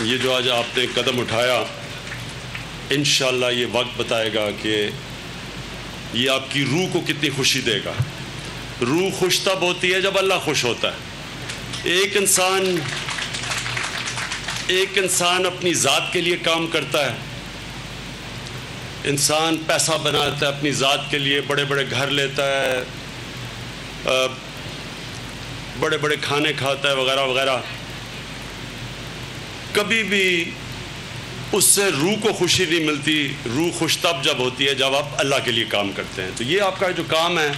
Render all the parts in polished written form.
یہ جو آج آپ نے قدم اٹھایا، انشاءاللہ یہ وقت بتائے گا کہ یہ آپ کی روح کو کتنی خوشی دے گا۔ روح خوش تب ہوتی ہے جب اللہ خوش ہوتا ہے۔ ایک انسان اپنی ذات کے لیے کام کرتا ہے، انسان پیسہ بناتا ہے اپنی ذات کے لیے، بڑے بڑے گھر لیتا ہے، بڑے بڑے کھانے کھاتا ہے وغیرہ وغیرہ، کبھی بھی اس سے روح کو خوشی نہیں ملتی۔ روح خوش تب جب ہوتی ہے جب آپ اللہ کے لیے کام کرتے ہیں۔ تو یہ آپ کا جو کام ہے،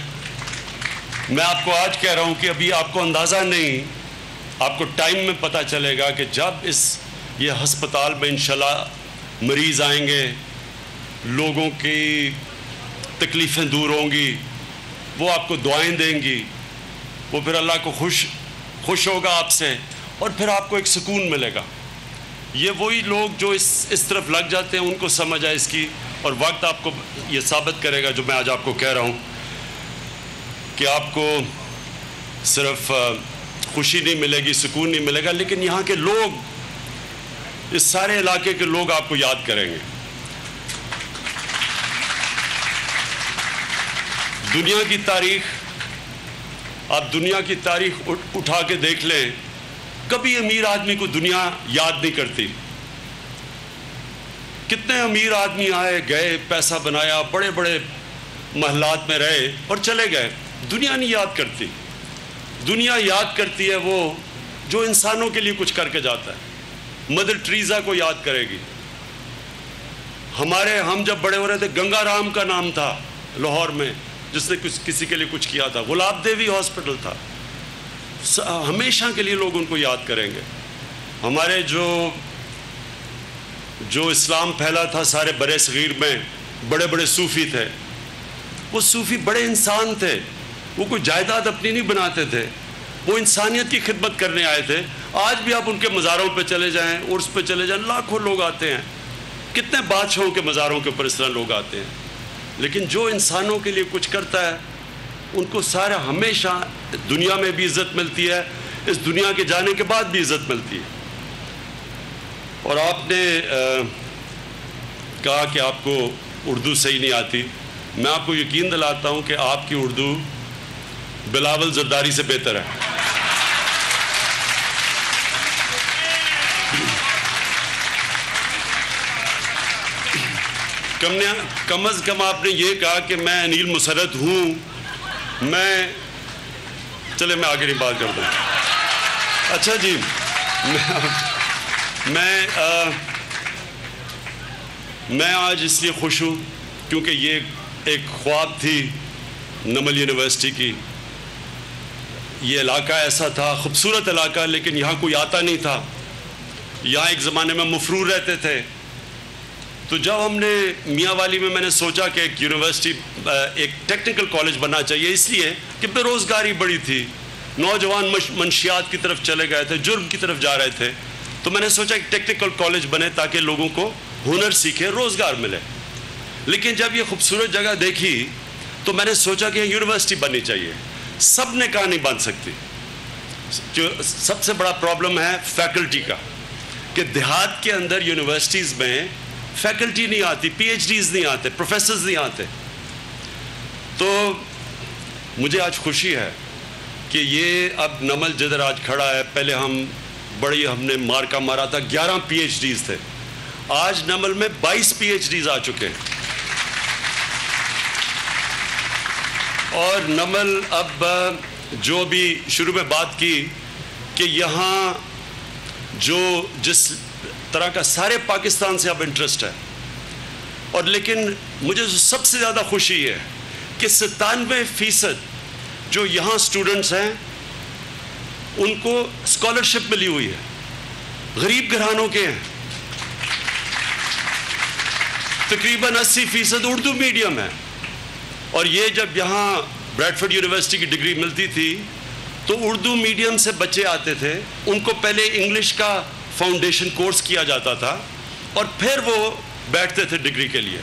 میں آپ کو آج کہہ رہا ہوں کہ ابھی آپ کو اندازہ نہیں، آپ کو ٹائم میں پتہ چلے گا کہ جب یہ ہسپتال میں انشاءاللہ مریض آئیں گے، لوگوں کی تکلیفیں دور ہوں گی، وہ آپ کو دعائیں دیں گی، وہ پھر اللہ کو خوش ہوگا آپ سے، اور پھر آپ کو ایک سکون ملے گا۔ یہ وہی لوگ جو اس طرف لگ جاتے ہیں ان کو سمجھ آئے اس کی، اور وقت آپ کو یہ ثابت کرے گا جو میں آج آپ کو کہہ رہا ہوں، کہ آپ کو صرف خوشی نہیں ملے گی، سکون نہیں ملے گا، لیکن یہاں کے لوگ، اس سارے علاقے کے لوگ آپ کو یاد کریں گے۔ دنیا کی تاریخ، آپ دنیا کی تاریخ اٹھا کے دیکھ لیں، کبھی امیر آدمی کو دنیا یاد نہیں کرتی۔ کتنے امیر آدمی آئے گئے، پیسہ بنایا، بڑے بڑے محلات میں رہے اور چلے گئے، دنیا نہیں یاد کرتی۔ دنیا یاد کرتی ہے وہ جو انسانوں کے لیے کچھ کر کے جاتا ہے۔ مدر ٹریزا کو یاد کرے گی۔ ہم جب بڑے ہو رہے تھے، گنگا رام کا نام تھا لاہور میں، جس نے کسی کے لیے کچھ کیا تھا۔ گلاب دیوی ہاسپٹل تھا۔ ہمیشہ کے لیے لوگ ان کو یاد کریں گے۔ ہمارے جو اسلام پھیلا تھا سارے برے صغیر میں، بڑے بڑے صوفی تھے۔ وہ صوفی بڑے انسان تھے، وہ کوئی جائیداد اپنی نہیں بناتے تھے، وہ انسانیت کی خدمت کرنے آئے تھے۔ آج بھی آپ ان کے مزاروں پہ چلے جائیں، عرس پہ چلے جائیں، لاکھوں لوگ آتے ہیں۔ کتنے بادشاہوں کے مزاروں کے اوپر اس طرح لوگ آتے ہیں۔ لیکن جو انسانوں کے لیے کچھ کرتا ہے، ان کو سارا ہمیشہ دنیا میں بھی عزت ملتی ہے، اس دنیا کے جانے کے بعد بھی عزت ملتی ہے۔ اور آپ نے کہا کہ آپ کو اردو صحیح نہیں آتی۔ میں آپ کو یقین دلاتا ہوں کہ آپ کی اردو بلاول زرداری سے بہتر ہے۔ کم از کم آپ نے یہ کہا کہ میں انیل مسرت ہوں۔ چلے میں آگے نہیں بات کرتا ہوں۔ اچھا جی، میں آج اس لیے خوش ہوں کیونکہ یہ ایک خواب تھی نمل یونیورسٹی کی۔ یہ علاقہ ایسا تھا، خوبصورت علاقہ، لیکن یہاں کوئی آتا نہیں تھا۔ یہاں ایک زمانے میں مفرور رہتے تھے۔ تو جب ہم نے میاں والی میں نے سوچا کہ ایک یونیورسٹی، ایک ٹیکنیکل کالج بننا چاہیے، اس لیے کہ بے روزگاری بڑی تھی، نوجوان منشیات کی طرف چلے گئے تھے، جرم کی طرف جا رہے تھے۔ تو میں نے سوچا کہ ٹیکنیکل کالج بنے تاکہ لوگوں کو ہنر سیکھے، روزگار ملے۔ لیکن جب یہ خوبصورت جگہ دیکھی تو میں نے سوچا کہ یونیورسٹی بننی چاہیے۔ سب نے کہا نہیں بن سکتی۔ جو سب سے بڑا پرابلم ہے فیکلٹی کا، کہ دیہات کے اندر یونیورسٹیز میں فیکلٹی نہیں آتی، پی ایچ ڈیز نہیں آتے، پروفیسرز نہیں آتے۔ تو مجھے آج خوشی ہے کہ یہ اب نمل جدھر آج کھڑا ہے، پہلے ہم نے مارکا مارا تھا، 11 پی ایچ ڈیز تھے، آج نمل میں 22 پی ایچ ڈیز آ چکے ہیں۔ اور نمل اب جو بھی شروع میں بات کی کہ یہاں جس طرح کا سارے پاکستان سے اب انٹرسٹ ہے، اور لیکن مجھے سب سے زیادہ خوشی ہے کہ 97% جو یہاں سٹوڈنٹس ہیں ان کو اسکالرشپ ملی ہوئی ہے، غریب گھرانوں کے ہیں۔ تقریباً 80% اردو میڈیم ہے۔ اور یہ جب یہاں بریڈفورڈ یونیورسٹی کی ڈگری ملتی تھی تو اردو میڈیم سے بچے آتے تھے، ان کو پہلے انگلش کا فاؤنڈیشن کورس کیا جاتا تھا اور پھر وہ بیٹھتے تھے ڈگری کے لیے۔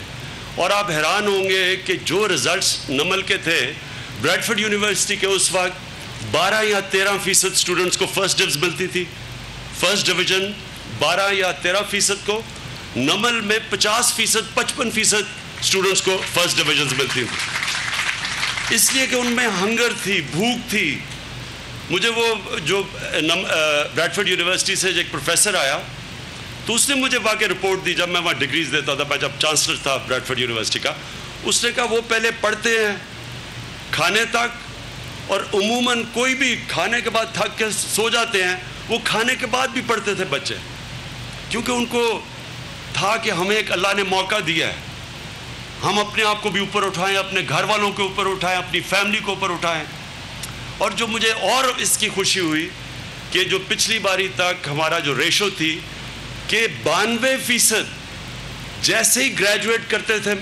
اور آپ حیران ہوں گے کہ جو رزلٹس نمل کے تھے، بریڈفورڈ یونیورسٹی کے اس وقت 12 یا 13% اسٹوڈنٹس کو فرسٹ ڈویژن ملتی تھی، فرسٹ ڈویژن 12 یا 13% کو, نمل میں 50%, 55% اسٹوڈنٹس کو فرسٹ ڈویژنز ملتی تھیں, اس لیے کہ ان میں ہنگر تھی, بھوک تھی. مجھے وہ جو بریڈفورڈ یونیورسٹی سے ایک پروفیسر آیا تو اس نے مجھے واقع رپورٹ دی, جب میں وہاں ڈگریز دیتا تھا, میں جب چانسلر تھا بریڈفورڈ یونیورسٹی کا. اس نے کہا وہ پہلے پڑھتے ہیں کھانے تک, اور عموماً کوئی بھی کھانے کے بعد تھک کے سو جاتے ہیں, وہ کھانے کے بعد بھی پڑھتے تھے بچے, کیونکہ ان کو تھا کہ ہمیں ایک اللہ نے موقع دیا ہے, ہم اپنے آپ کو بھی اوپر اٹھائیں, اپنے گھر والوں کے اوپر اٹھائیں, اپنی فیملی کو اوپر اٹھائیں. اور جو مجھے اور اس کی خوشی ہوئی کہ جو پچھلی باری تک ہمارا جو ریشو تھی کہ 92% جیسے ہی گریجویٹ کرتے تھے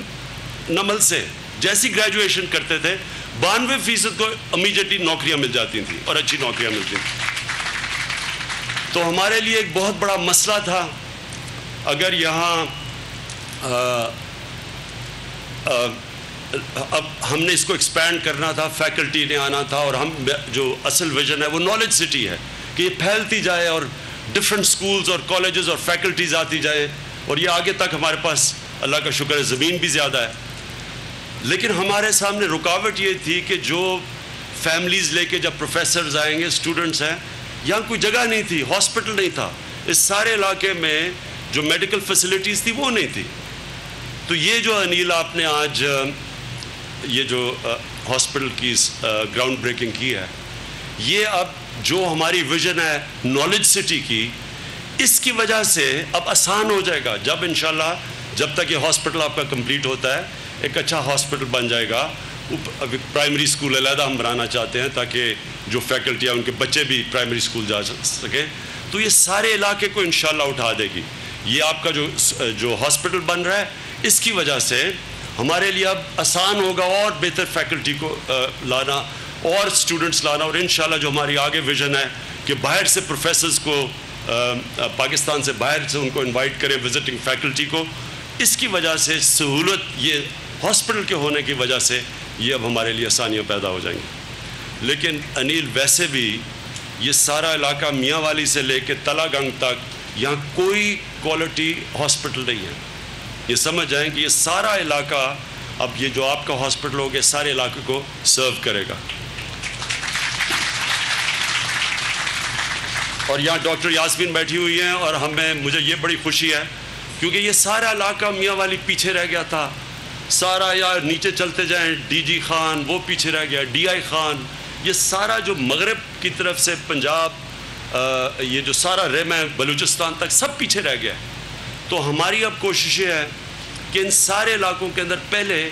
نمل سے, جیسی گریجویشن کرتے تھے 92% کو امیجیٹلی نوکریاں مل جاتی تھیں اور اچھی نوکریاں ملتی تھیں. تو ہمارے لیے ایک بہت بڑا مسئلہ تھا. اگر یہاں اب ہم نے اس کو ایکسپینڈ کرنا تھا, فیکلٹی نے آنا تھا, اور ہم جو اصل ویژن ہے وہ نالج سٹی ہے کہ یہ پھیلتی جائے اور ڈفرینٹ سکولز اور کالجز اور فیکلٹیز آتی جائے, اور یہ آگے تک ہمارے پاس اللہ کا شکر ہے زمین بھی زیادہ ہے. لیکن ہمارے سامنے رکاوٹ یہ تھی کہ جو فیملیز لے کے جب پروفیسرز آئیں گے, اسٹوڈنٹس ہیں, یہاں کوئی جگہ نہیں تھی, ہاسپٹل نہیں تھا, اس سارے علاقے میں جو میڈیکل فیسلٹیز تھی وہ نہیں تھی. تو یہ جو انیل آپ نے آج یہ جو ہاسپٹل کی گراؤنڈ بریکنگ کی ہے, یہ اب جو ہماری ویژن ہے نالج سٹی کی, اس کی وجہ سے اب آسان ہو جائے گا. جب انشاءاللہ جب تک یہ ہاسپٹل آپ کا کمپلیٹ ہوتا ہے, ایک اچھا ہاسپٹل بن جائے گا. پرائمری اسکول علیحدہ ہم بنانا چاہتے ہیں تاکہ جو فیکلٹی ہے ان کے بچے بھی پرائمری اسکول جا سکیں. تو یہ سارے علاقے کو انشاءاللہ اٹھا دے گی. یہ آپ کا جو ہاسپٹل بن رہا ہے, اس کی وجہ سے ہمارے لیے اب آسان ہوگا اور بہتر فیکلٹی کو لانا اور اسٹوڈنٹس لانا. اور انشاءاللہ جو ہماری آگے ویژن ہے کہ باہر سے پروفیسرز کو, پاکستان سے باہر سے ان کو انوائٹ کریں وزٹنگ فیکلٹی کو, اس کی وجہ سے سہولت, یہ ہاسپٹل کے ہونے کی وجہ سے یہ اب ہمارے لیے آسانیاں پیدا ہو جائیں گی. لیکن انیل ویسے بھی یہ سارا علاقہ میاں والی سے لے کے تلا گنگ تک یہاں کوئی کوالٹی ہاسپٹل نہیں ہے. یہ سمجھ جائیں کہ یہ سارا علاقہ اب یہ جو آپ کا ہاسپٹل ہوگا سارے علاقے کو سرو کرے گا. اور یہاں ڈاکٹر یاسمین بیٹھی ہوئی ہیں, اور مجھے یہ بڑی خوشی ہے کیونکہ یہ سارا علاقہ میاں والی پیچھے رہ گیا تھا. سارا یار نیچے چلتے جائیں, ڈی جی خان وہ پیچھے رہ گیا, ڈی آئی خان, یہ سارا جو مغرب کی طرف سے پنجاب, یہ جو سارا ریم ہے بلوچستان تک سب پیچھے رہ گیا. تو ہماری اب کوشش یہ ہے کہ ان سارے علاقوں کے اندر پہلے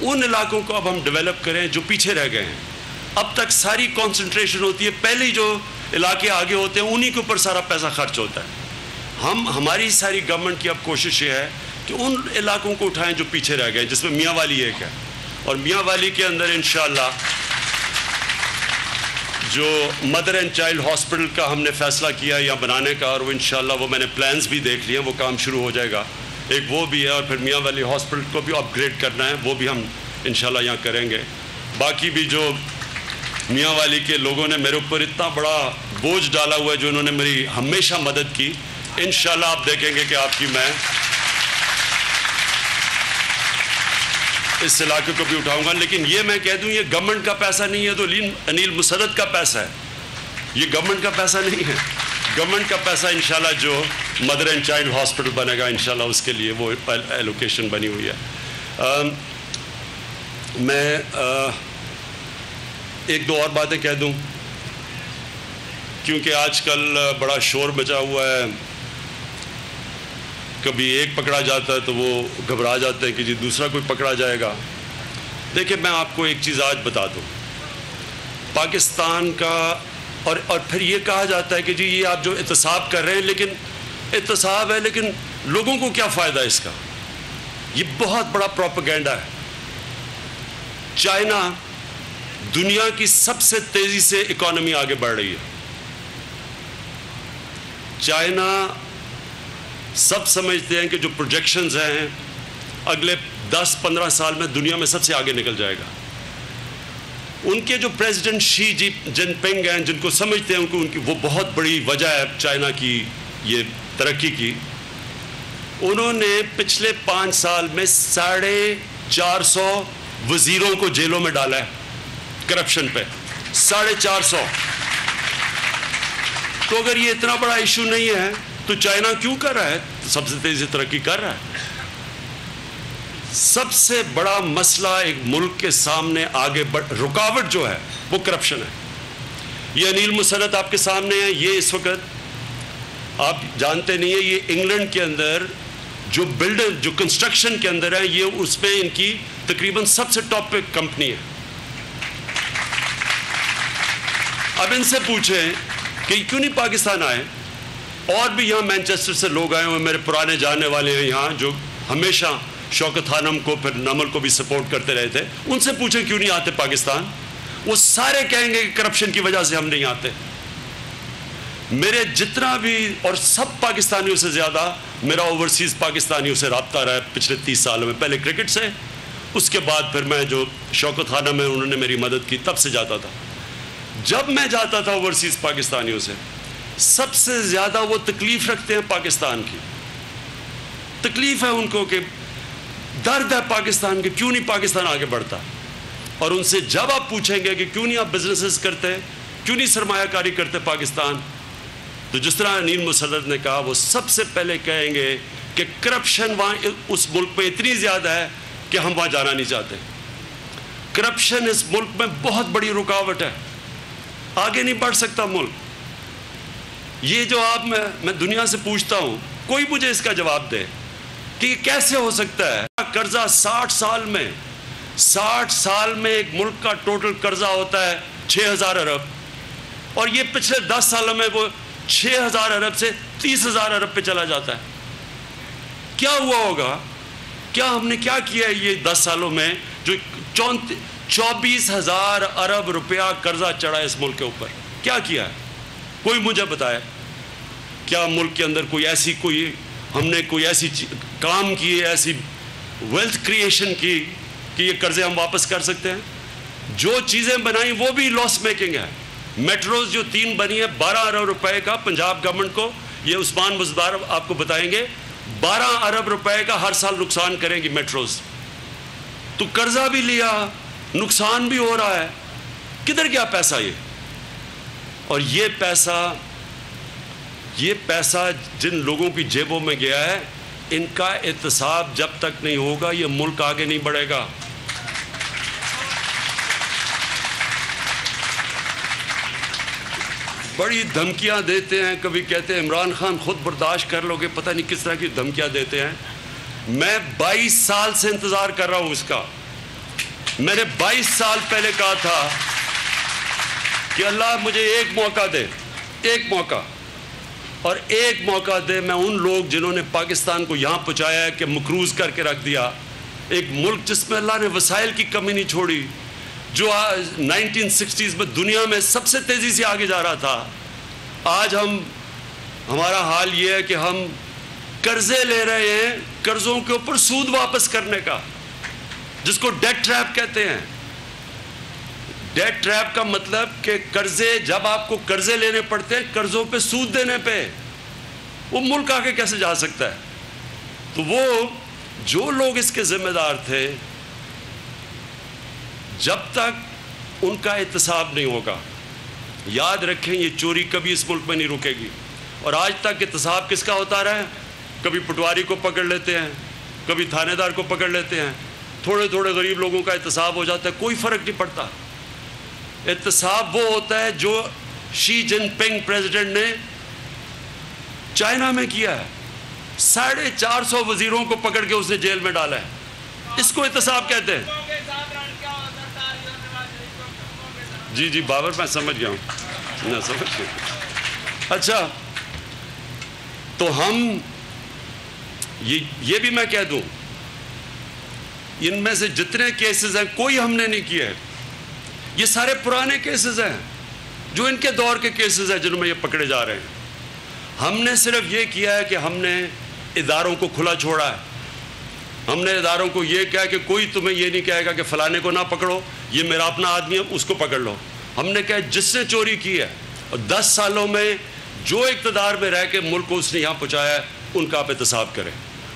ان علاقوں کو اب ہم ڈیولپ کریں جو پیچھے رہ گئے ہیں. اب تک ساری کانسنٹریشن ہوتی ہے, پہلے جو علاقے آگے ہوتے ہیں انہی کے اوپر سارا پیسہ خرچ ہوتا ہے. ہماری ساری گورنمنٹ کی اب کوشش یہ ہے کہ ان علاقوں کو اٹھائیں جو پیچھے رہ گئے, جس میں میاں والی ایک ہے. اور میاں والی کے اندر انشاءاللہ جو مدر اینڈ چائلڈ ہاسپٹل کا ہم نے فیصلہ کیا یا بنانے کا, اور وہ انشاءاللہ وہ میں نے پلانز بھی دیکھ لیے, وہ کام شروع ہو جائے گا. ایک وہ بھی ہے, اور پھر میاں والی ہاسپٹل کو بھی اپ گریڈ کرنا ہے, وہ بھی ہم انشاءاللہ یہاں کریں گے. باقی بھی جو میاں والی کے لوگوں نے میرے اوپر اتنا بڑا بوجھ ڈالا ہوا ہے, جو انہوں نے میری ہمیشہ مدد کی, انشاءاللہ آپ دیکھیں گے کہ آپ کی میں اس علاقے کو بھی اٹھاؤں گا. لیکن یہ میں کہہ دوں یہ گورنمنٹ کا پیسہ نہیں ہے, تو انیل مسرت کا پیسہ ہے, یہ گورنمنٹ کا پیسہ نہیں ہے. گورنمنٹ کا پیسہ انشاءاللہ جو مدر اینڈ چائلڈ ہاسپٹل بنے گا انشاءاللہ اس کے لیے وہ ایلوکیشن بنی ہوئی ہے. میں ایک دو اور باتیں کہہ دوں کیونکہ آج کل بڑا شور مچا ہوا ہے. کبھی ایک پکڑا جاتا ہے تو وہ گھبرا جاتے ہیں کہ جی دوسرا کوئی پکڑا جائے گا. دیکھیں میں آپ کو ایک چیز آج بتا دوں, پاکستان کا اور پھر یہ کہا جاتا ہے کہ جی یہ آپ جو احتساب کر رہے ہیں, لیکن احتساب ہے لیکن لوگوں کو کیا فائدہ ہے اس کا. یہ بہت بڑا پروپیگنڈا ہے. چائنا دنیا کی سب سے تیزی سے اکانومی آگے بڑھ رہی ہے. چائنا سب سمجھتے ہیں کہ جو پروجیکشنز ہیں اگلے 10-15 سال میں دنیا میں سب سے آگے نکل جائے گا. ان کے جو پریزیڈنٹ شی جن پنگ ہیں, جن کو سمجھتے ہیں ان کی وہ بہت بڑی وجہ ہے چائنا کی یہ ترقی کی، انہوں نے پچھلے 5 سال میں 450 وزیروں کو جیلوں میں ڈالا ہے کرپشن پہ، 450۔ تو اگر یہ اتنا بڑا ایشو نہیں ہے تو چائنا کیوں کر رہا ہے؟ سب سے تیزی ترقی کر رہا ہے۔ سب سے بڑا مسئلہ ایک ملک کے سامنے آگے رکاوٹ جو ہے وہ کرپشن ہے۔ یہ انیل مسرت آپ کے سامنے ہے، یہ اس وقت آپ جانتے نہیں ہیں، یہ انگلینڈ کے اندر جو بلڈر جو کنسٹرکشن کے اندر ہے، یہ اس میں ان کی تقریباً سب سے ٹاپ پہ کمپنی ہے۔ اب ان سے پوچھیں کہ کیوں نہیں پاکستان آئے؟ اور بھی یہاں مینچسٹر سے لوگ آئے ہوئے، میرے پرانے جاننے والے ہیں یہاں، جو ہمیشہ شوکت خانم کو پھر نمل کو بھی سپورٹ کرتے رہے تھے، ان سے پوچھیں کیوں نہیں آتے پاکستان؟ وہ سارے کہیں گے کہ کرپشن کی وجہ سے ہم نہیں آتے۔ میرے جتنا بھی اور سب پاکستانیوں سے زیادہ میرا اوورسیز پاکستانیوں سے رابطہ رہا ہے پچھلے 30 سالوں میں، پہلے کرکٹ سے، اس کے بعد پھر میں جو شوکت خانم ہے انہوں نے میری مدد کی، تب سے جاتا تھا۔ جب میں جاتا تھا اوورسیز پاکستانیوں سے، سب سے زیادہ وہ تکلیف رکھتے ہیں پاکستان کی، تکلیف ہے ان کو کہ درد ہے پاکستان کے، کیوں نہیں پاکستان آگے بڑھتا۔ اور ان سے جب آپ پوچھیں گے کہ کیوں نہیں آپ بزنسز کرتے، کیوں نہیں سرمایہ کاری کرتے پاکستان، تو جس طرح انیل مسرت نے کہا، وہ سب سے پہلے کہیں گے کہ کرپشن وہاں اس ملک میں اتنی زیادہ ہے کہ ہم وہاں جانا نہیں چاہتے۔ کرپشن اس ملک میں بہت بڑی رکاوٹ ہے، آگے نہیں بڑھ سکتا ملک۔ یہ جو آپ میں دنیا سے پوچھتا ہوں، کوئی مجھے اس کا جواب دے کہ یہ کیسے ہو سکتا ہے؟ قرضہ 60 سال میں ایک ملک کا ٹوٹل قرضہ ہوتا ہے 6000 ارب، اور یہ پچھلے 10 سالوں میں وہ 6000 ارب سے 30,000 ارب پہ چلا جاتا ہے۔ کیا ہوا ہوگا؟ کیا ہم نے کیا کیا ہے یہ 10 سالوں میں جو 24,000 ارب روپیہ قرضہ چڑھا ہے اس ملک کے اوپر؟ کیا کیا ہے؟ کوئی مجھے بتائے، کیا ملک کے اندر ہم نے کوئی ایسی کام کی، ایسی ویلتھ کریشن کی کہ یہ قرضے ہم واپس کر سکتے ہیں؟ جو چیزیں بنائیں وہ بھی لاس میکنگ ہے۔ میٹروز جو 3 بنی ہیں 12 ارب روپے کا، پنجاب گورنمنٹ کو، یہ عثمان مزدار آپ کو بتائیں گے، 12 ارب روپے کا ہر سال نقصان کریں گی میٹروز۔ تو قرضہ بھی لیا، نقصان بھی ہو رہا ہے، کدھر گیا پیسہ یہ؟ اور یہ پیسہ جن لوگوں کی جیبوں میں گیا ہے، ان کا احتساب جب تک نہیں ہوگا یہ ملک آگے نہیں بڑھے گا۔ بڑی دھمکیاں دیتے ہیں، کبھی کہتے ہیں عمران خان خود برداشت کر لو گے، پتہ نہیں کس طرح کی دھمکیاں دیتے ہیں۔ میں 22 سال سے انتظار کر رہا ہوں اس کا۔ میں نے 22 سال پہلے کہا تھا کہ اللہ مجھے ایک موقع دے، ایک موقع، اور ایک موقع دے میں ان لوگ جنہوں نے پاکستان کو یہاں پہنچایا ہے کہ مقروض کر کے رکھ دیا، ایک ملک جس میں اللہ نے وسائل کی کمی نہیں چھوڑی، جو 1960s میں دنیا میں سب سے تیزی سے آگے جا رہا تھا۔ آج ہمارا حال یہ ہے کہ ہم قرضے لے رہے ہیں، قرضوں کے اوپر سود واپس کرنے کا، جس کو ڈیٹ ٹریپ کہتے ہیں۔ ڈیٹ ٹریپ کا مطلب کہ قرضے، جب آپ کو قرضے لینے پڑتے ہیں قرضوں پہ سود دینے پہ، وہ ملک آگے کیسے جا سکتا ہے؟ تو وہ جو لوگ اس کے ذمہ دار تھے، جب تک ان کا احتساب نہیں ہوگا، یاد رکھیں یہ چوری کبھی اس ملک میں نہیں رکے گی۔ اور آج تک احتساب کس کا ہوتا رہا ہے؟ کبھی پٹواری کو پکڑ لیتے ہیں، کبھی تھانے دار کو پکڑ لیتے ہیں، تھوڑے تھوڑے غریب لوگوں کا احتساب ہو جاتا ہے، کوئی فرق نہیں پڑتا۔ احتساب وہ ہوتا ہے جو شی جن پنگ پریزیڈنٹ نے چائنا میں کیا ہے، 450 وزیروں کو پکڑ کے اس نے جیل میں ڈالا ہے، اس کو احتساب کہتے ہیں۔ جی بابر میں سمجھ گیا ہوں، سمجھ گیا۔ اچھا، تو ہم یہ بھی میں کہہ دوں، ان میں سے جتنے کیسز ہیں کوئی ہم نے نہیں کیے، یہ سارے پرانے کیسز ہیں جو ان کے دور کے کیسز ہیں جن میں یہ پکڑے جا رہے ہیں۔ ہم نے صرف یہ کیا ہے کہ ہم نے اداروں کو کھلا چھوڑا ہے۔ ہم نے اداروں کو یہ کہا کہ کوئی تمہیں یہ نہیں کہے گا کہ فلانے کو نہ پکڑو، یہ میرا اپنا آدمی ہے اس کو پکڑ لو۔ ہم نے کہا جس نے چوری کی ہے، اور 10 سالوں میں جو اقتدار میں رہ کے ملک کو اس نے یہاں پہنچایا ہے ان کا آپ احتساب کریں،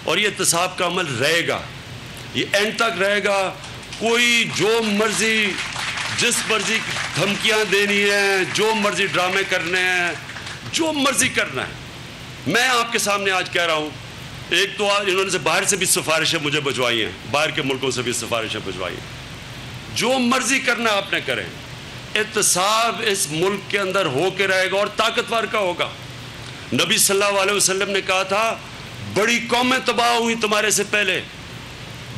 اور یہ احتساب کا عمل رہے گا، یہ اینڈ تک رہے گا۔ کوئی جو مرضی جس مرضی دھمکیاں دینی ہیں، جو مرضی ڈرامے کرنے ہیں، جو مرضی کرنا ہے، میں آپ کے سامنے آج کہہ رہا ہوں، ایک تو انہوں نے باہر سے بھی سفارشیں مجھے بھجوائی ہیں، باہر کے ملکوں سے بھی سفارشیں بھجوائی ہیں، جو مرضی کرنا آپ نے کریں، احتساب اس ملک کے اندر ہو کے رہے گا اور طاقتور کا ہوگا۔ نبی صلی اللہ علیہ وسلم نے کہا تھا بڑی قومیں تباہ ہوئی تمہارے سے پہلے،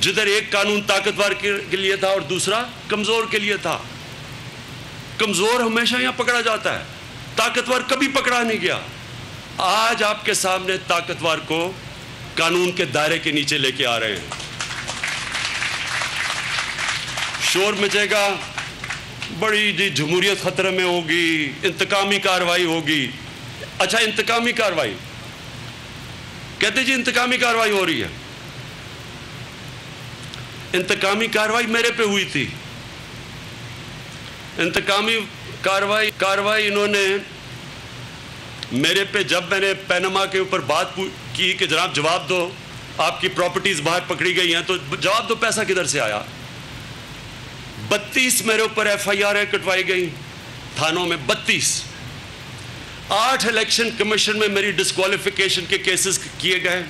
جدھر ایک قانون طاقتور کے لیے تھا اور دوسرا کمزور کے لیے تھا۔ کمزور ہمیشہ یہاں پکڑا جاتا ہے، طاقتور کبھی پکڑا نہیں گیا۔ آج آپ کے سامنے طاقتور کو قانون کے دائرے کے نیچے لے کے آ رہے ہیں۔ شور مچے گا، بڑی جی جمہوریت خطرے میں ہوگی، انتقامی کارروائی ہوگی۔ اچھا انتقامی کارروائی کہتے جی انتقامی کارروائی ہو رہی ہے، انتقامی کارروائی میرے پہ ہوئی تھی۔ انتقامی کارروائی انہوں نے میرے پہ، جب میں نے پینما کے اوپر بات کی کہ جناب جواب دو، آپ کی پراپرٹیز باہر پکڑی گئی ہیں تو جواب دو، پیسہ کدھر سے آیا؟ 32 میرے اوپر ایف آئی آر کٹوائی گئی تھانوں میں، 32۔ 8 الیکشن کمیشن میں میری ڈسکوالیفیکیشن کے کیسز کیے گئے،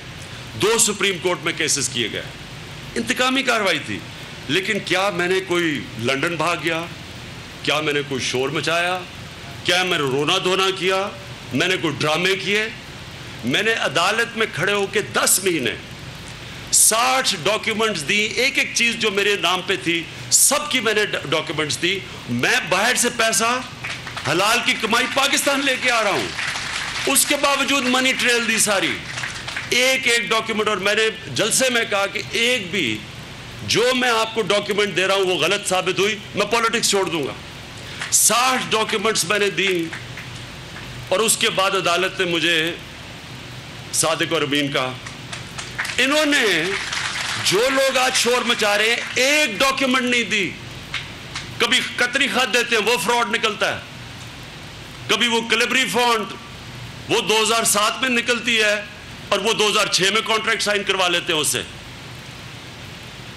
2 سپریم کورٹ میں کیسز کیے گئے۔ انتقامی کارروائی تھی، لیکن کیا میں نے کوئی لنڈن بھاگ گیا؟ کیا میں نے کوئی شور مچایا؟ کیا میں نے رونا دھونا کیا؟ میں نے کوئی ڈرامے کیے؟ میں نے عدالت میں کھڑے ہو کے 10 مہینے 60 ڈاکیومنٹس دی، ایک ایک چیز جو میرے نام پہ تھی سب کی میں نے ڈاکیومنٹس دی۔ میں باہر سے پیسہ حلال کی کمائی پاکستان لے کے آ رہا ہوں، اس کے باوجود منی ٹریل دی ساری، ایک ایک ڈاکیومنٹ۔ اور میں نے جلسے میں کہا کہ ایک بھی جو میں آپ کو ڈاکیومنٹ دے رہا ہوں وہ غلط ثابت ہوئی میں پالیٹکس چھوڑ دوں گا۔ 60 ڈاکیومنٹس میں نے دی، اور اس کے بعد عدالت نے مجھے صادق اور امین کہا۔ انہوں نے جو لوگ آج شور مچا رہے ہیں ایک ڈاکیومنٹ نہیں دی۔ کبھی قطری خط دیتے ہیں وہ فراڈ نکلتا ہے، کبھی وہ کلیبری فونٹ وہ 2007 میں نکلتی ہے اور وہ 2006 میں کانٹریکٹ سائن کروا لیتے ہیں اس سے۔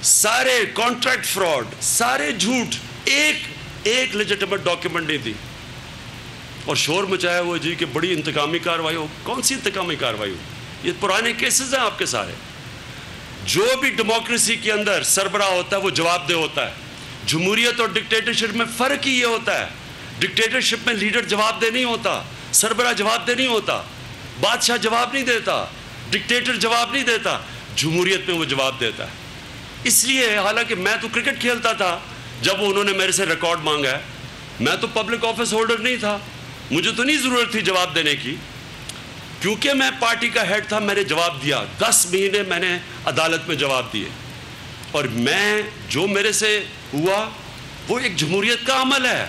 سارے کانٹریکٹ فراڈ، سارے جھوٹ، ایک لیجٹیمیٹ ڈاکیومنٹ نہیں دی، اور شور مچایا ہوا جی کہ بڑی انتقامی کارروائی ہو۔ کون سی انتقامی کارروائی ہو؟ یہ پرانے کیسز ہیں آپ کے سارے۔ جو بھی ڈیموکریسی کے اندر سربراہ ہوتا ہے وہ جواب دہ ہوتا ہے۔ جمہوریت اور ڈکٹیٹرشپ میں فرق ہی یہ ہوتا ہے، ڈکٹیٹرشپ میں لیڈر جواب دہ نہیں ہوتا، سربراہ جواب دہ نہیں ہوتا، بادشاہ جواب نہیں دیتا، ڈکٹیٹر جواب نہیں دیتا، جمہوریت میں وہ جواب دیتا ہے۔ اس لیے حالانکہ میں تو کرکٹ کھیلتا تھا جب انہوں نے میرے سے ریکارڈ مانگا ہے، میں تو پبلک آفس ہولڈر نہیں تھا، مجھے تو نہیں ضرورت تھی جواب دینے کی، کیونکہ میں پارٹی کا ہیڈ تھا، میں نے جواب دیا۔ 10 مہینے میں نے عدالت میں جواب دیے، اور میں جو میرے سے ہوا وہ ایک جمہوریت کا عمل ہے،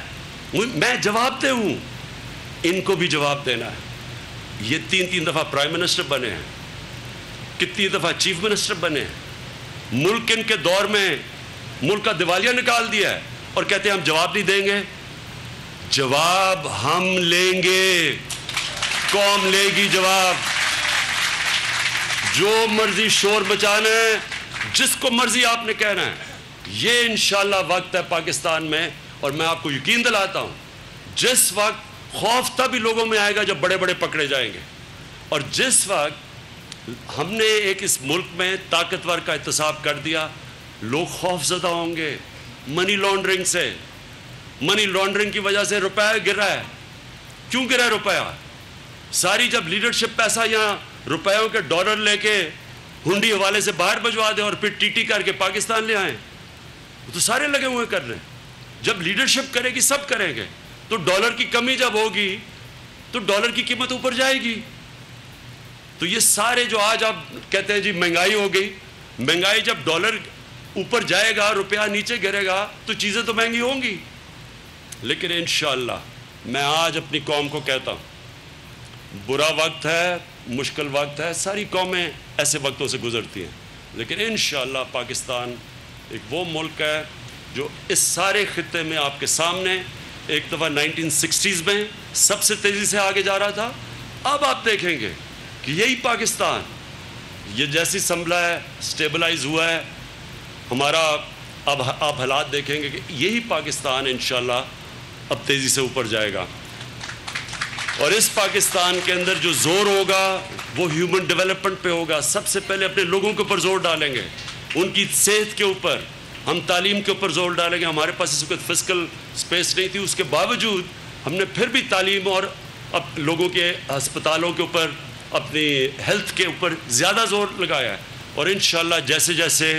میں جواب دہ ہوں، ان کو بھی جواب دینا ہے۔ یہ 3 دفعہ پرائم منسٹر بنے ہیں، کتنی دفعہ چیف منسٹر بنے ہیں، ملک ان کے دور میں ملک کا دیوالیہ نکال دیا ہے، اور کہتے ہیں ہم جواب نہیں دیں گے۔ جواب ہم لیں گے، قوم لے گی جواب۔ جو مرضی شور بچانا ہے، جس کو مرضی آپ نے کہنا ہے، یہ انشاءاللہ وقت ہے پاکستان میں، اور میں آپ کو یقین دلاتا ہوں جس وقت خوف تب ہی لوگوں میں آئے گا جب بڑے بڑے پکڑے جائیں گے، اور جس وقت ہم نے ایک اس ملک میں طاقتور کا احتساب کر دیا، لوگ خوف زدہ ہوں گے منی لانڈرنگ سے۔ منی لانڈرنگ کی وجہ سے روپیہ گر رہا ہے۔ کیوں گر رہا ہے روپیہ؟ ساری جب لیڈرشپ پیسہ یہاں روپیوں کے ڈالر لے کے ہنڈی حوالے سے باہر بھجوا دیں اور پھر ٹی ٹی کر کے پاکستان لے آئیں، تو سارے لگے ہوئے کر رہے ہیں۔ جب لیڈرشپ کرے گی سب کریں گے، تو ڈالر کی کمی جب ہوگی تو ڈالر کی قیمت اوپر جائے گی۔ تو یہ سارے جو آج آپ کہتے ہیں جی مہنگائی ہو گئی، مہنگائی جب ڈالر اوپر جائے گا، روپیہ نیچے گرے گا، تو چیزیں تو مہنگی ہوں گی۔ لیکن انشاءاللہ میں آج اپنی قوم کو کہتا ہوں، برا وقت ہے، مشکل وقت ہے، ساری قومیں ایسے وقتوں سے گزرتی ہیں، لیکن انشاءاللہ پاکستان ایک وہ ملک ہے جو اس سارے خطے میں آپ کے سامنے ایک دفعہ 1960s میں سب سے تیزی سے آگے جا رہا تھا، اب آپ دیکھیں گے کہ یہی پاکستان یہ جیسی سنبھلا ہے، سٹیبلائز ہوا ہے ہمارا، اب آپ حالات دیکھیں گے کہ یہی پاکستان انشاءاللہ اب تیزی سے اوپر جائے گا. اور اس پاکستان کے اندر جو زور ہوگا وہ ہیومن ڈیولپمنٹ پہ ہوگا. سب سے پہلے اپنے لوگوں کے اوپر زور ڈالیں گے، ان کی صحت کے اوپر، ہم تعلیم کے اوپر زور ڈالیں گے. ہمارے پاس اس وقت فزیکل سپیس نہیں تھی، اس کے باوجود ہم نے پھر بھی تعلیم اور اب لوگوں کے ہسپتالوں کے اوپر، اپنی ہیلتھ کے اوپر زیادہ زور لگایا ہے. اور انشاءاللہ جیسے جیسے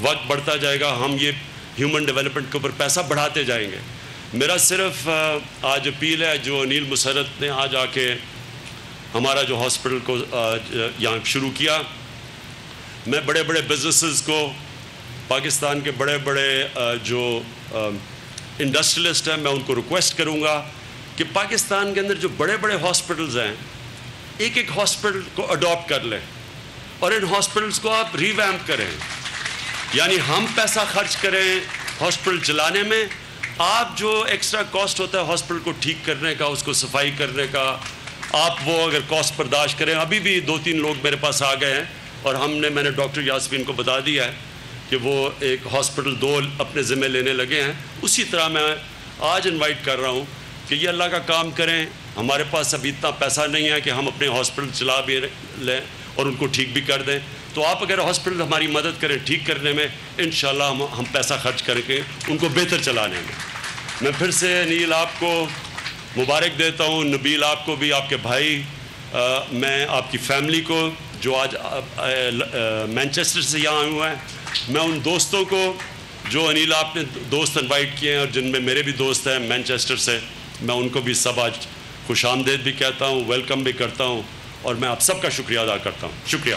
وقت بڑھتا جائے گا ہم یہ ہیومن ڈیولپمنٹ کے اوپر پیسہ بڑھاتے جائیں گے. میرا صرف آج اپیل ہے، جو انیل مسرت نے آج آ کے ہمارا جو ہاسپٹل کو یہاں شروع کیا، میں بڑے بڑے بزنسز کو، پاکستان کے بڑے بڑے جو انڈسٹریلسٹ ہیں، میں ان کو ریکویسٹ کروں گا کہ پاکستان کے اندر جو بڑے بڑے ہاسپٹلز ہیں، ایک ایک ہاسپٹل کو اڈاپٹ کر لیں اور ان ہاسپٹلز کو آپ ریویمپ کریں. یعنی ہم پیسہ خرچ کریں ہاسپٹل چلانے میں، آپ جو ایکسٹرا کاسٹ ہوتا ہے ہاسپٹل کو ٹھیک کرنے کا، اس کو صفائی کرنے کا، آپ وہ اگر کاسٹ برداشت کریں. ابھی بھی 2-3 لوگ میرے پاس آ گئے ہیں اور میں نے ڈاکٹر یاسمین کو بتا دیا ہے کہ وہ ایک ہاسپٹل 2 اپنے ذمہ لینے لگے ہیں. اسی طرح میں آج انوائٹ کر رہا ہوں کہ یہ اللہ کا کام کریں. ہمارے پاس ابھی اتنا پیسہ نہیں ہے کہ ہم اپنے ہاسپٹل چلا بھی لیں اور ان کو ٹھیک بھی کر دیں. تو آپ اگر ہاسپٹل ہماری مدد کریں ٹھیک کرنے میں، انشاءاللہ ہم پیسہ خرچ کر کے ان کو بہتر چلانے میں. میں پھر سے نیل آپ کو مبارک دیتا ہوں، نبیل آپ کو بھی، آپ کے بھائی، میں آپ کی فیملی کو جو آج مینچسٹر سے یہاں آئے ہوئے ہیں. میں ان دوستوں کو جو انیل آپ نے دوست انوائٹ کیے ہیں اور جن میں میرے بھی دوست ہیں مینچسٹر سے، میں ان کو بھی سب آج خوش آمدید بھی کہتا ہوں، ویلکم بھی کرتا ہوں اور میں آپ سب کا شکریہ ادا کرتا ہوں. شکریہ.